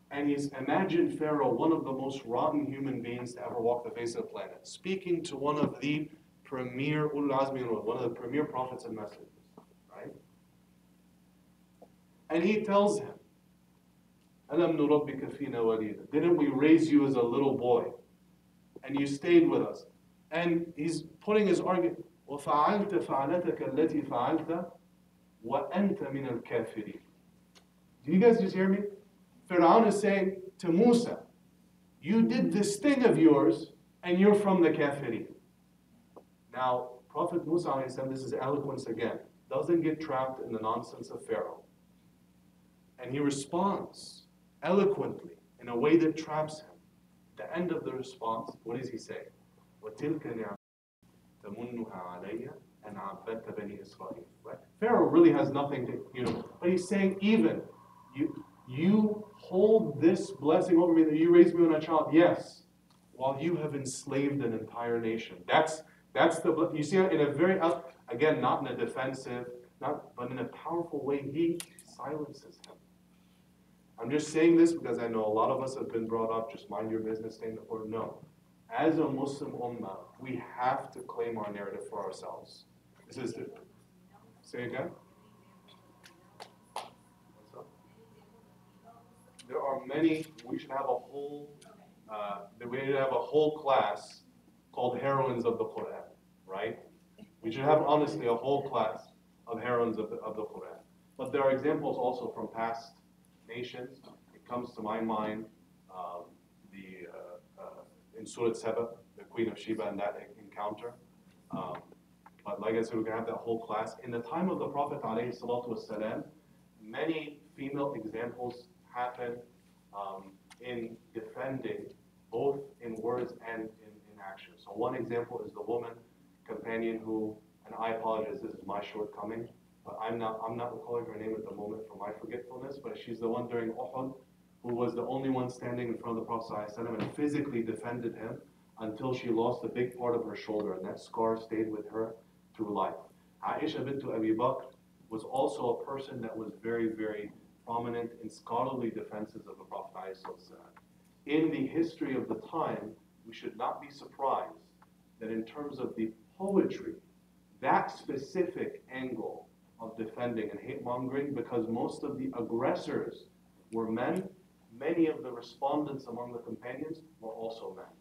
And imagine Pharaoh, one of the most rotten human beings to ever walk the face of the planet, speaking to one of the premier ulul azmi, one of the premier prophets and messengers, right? And he tells him, Alam nurabbika fina walida. Didn't we raise you as a little boy? And you stayed with us. And he's putting his argument, وَفَعَلْتَ فَعَلَتَكَ الَّتِي فَعَلْتَ وَأَنْتَ مِنَ الْكَافِرِينَ. Do you guys just hear me? Fir'aun is saying to Musa, you did this thing of yours, and you're from the kafirin. Now, Prophet Musa, this is eloquence again, doesn't get trapped in the nonsense of Pharaoh. And he responds eloquently in a way that traps him. The end of the response, what does he say? وَتِلْكَ نِعْمَةٌ تَمُنُّهَا عَلَيَّ أَنْ عَبَّدْتَ بَنِي إِسْرَائِيلَ. Right? Pharaoh really has nothing to, but he's saying even, you hold this blessing over me that you raised me when a child, yes, while you have enslaved an entire nation. That's the, you see in a very, again, not in a defensive, but in a powerful way, he silences him. I'm just saying this because I know a lot of us have been brought up, just mind your business, stay in the court. No. As a Muslim ummah, we have to claim our narrative for ourselves. This is the, say again? What's up? There are many, we should have a whole class called Heroines of the Quran, right? We should have, honestly, a whole class of heroines of the Quran. But there are examples also from past nations. It comes to my mind in Surah Saba, the Queen of Sheba and that encounter. But like I said, we're going to have that whole class. In the time of the Prophet ﷺ, many female examples happen in defending, both in words and in action. So one example is the woman companion who, and I apologize, this is my shortcoming, but I'm not recalling her name at the moment for my forgetfulness, but she's the one during Uhud who was the only one standing in front of the Prophet ﷺ and physically defended him until she lost a big part of her shoulder, and that scar stayed with her through life. Aisha bint Abi Bakr was also a person that was very, very prominent in scholarly defenses of the Prophet ﷺ. In the history of the time, we should not be surprised that in terms of the poetry, that specific angle of defending and hate-mongering, because most of the aggressors were men, many of the respondents among the companions were also men.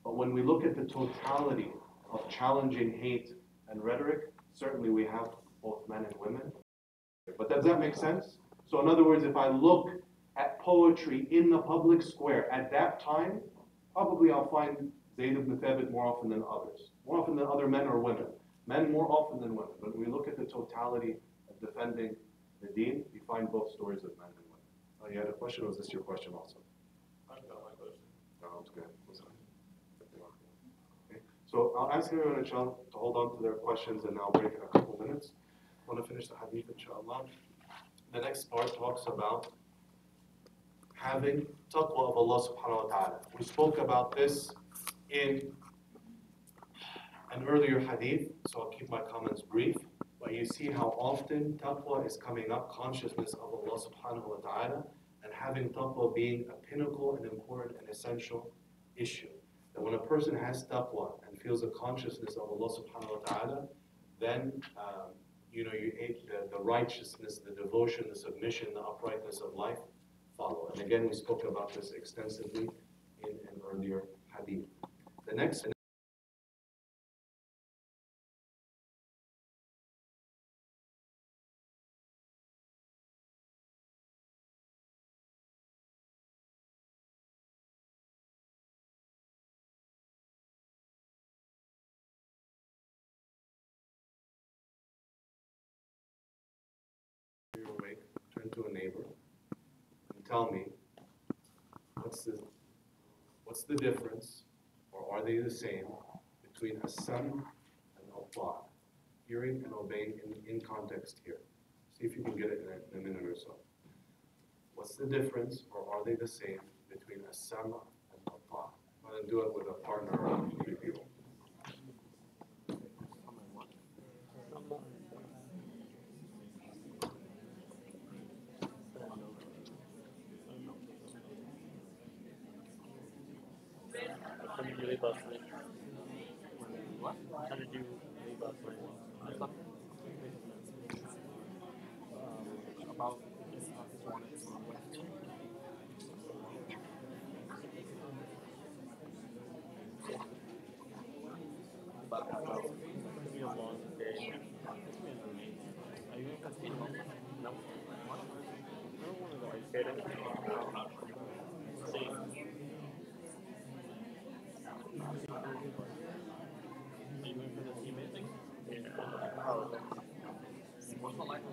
But when we look at the totality of challenging hate and rhetoric, certainly we have both men and women. But does that make sense? So in other words, if I look at poetry in the public square at that time, probably I'll find Zayd ibn Thabit more often than others. More often than other men or women. Men more often than women. But when we look at the totality of defending the deen, you find both stories of men and women. Oh, you had a question, or was this your question also? I got my question. No, it's good. Okay. So I'll ask everyone, inshallah, to hold on to their questions and I'll break in a couple minutes. I want to finish the hadith, inshallah. The next part talks about having taqwa of Allah subhanahu wa ta'ala. We spoke about this in an earlier hadith, so I'll keep my comments brief. But you see how often taqwa is coming up, consciousness of Allah subhanahu wa ta'ala, and having taqwa being a pinnacle and important and essential issue. That when a person has taqwa and feels a consciousness of Allah subhanahu wa ta'ala, then the righteousness, the devotion, the submission, the uprightness of life follow. And again, we spoke about this extensively in an earlier hadith. The next you're awake, turn to a neighbor and tell me what's the difference, or are they the same, between a sam and a ta'ah, hearing and obeying in context here. See if you can get it in a minute or so. What's the difference, or are they the same, between a sam and a ta'ah? I'm going to do it with a partner or three people. How did you leave last night? What? How did you leave last night? I slept. About this morning. It's gonna be a long day. Are you going to casino? No. What? I don't want to go ice skating. See. Are you going for the teammate thing? Yeah. Oh, okay. What's the line?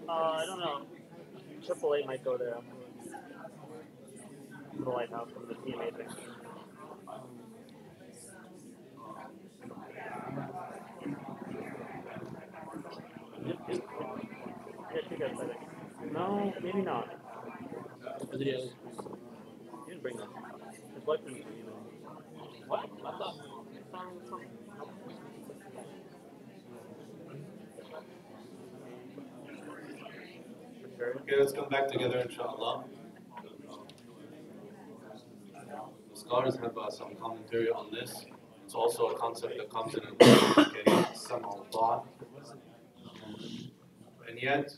I don't know. AAA might go there. The lighthouse from the teammate thing. Yeah, she gets, I think. No, maybe not. He didn't bring them. His wife didn't bring them. What? I thought. Okay, let's come back together, inshallah. The scholars have some commentary on this. It's also a concept that comes in some thought. And yet,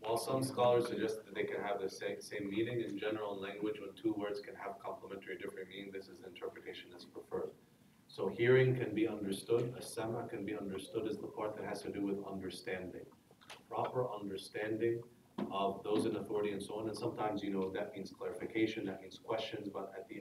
while some scholars suggest that they can have the same meaning, in general language, when two words can have complementary different meaning, this is the interpretation that's preferred. So hearing can be understood, as-sama can be understood as the part that has to do with understanding. Proper understanding of those in authority and so on. And sometimes, that means clarification, that means questions, but at the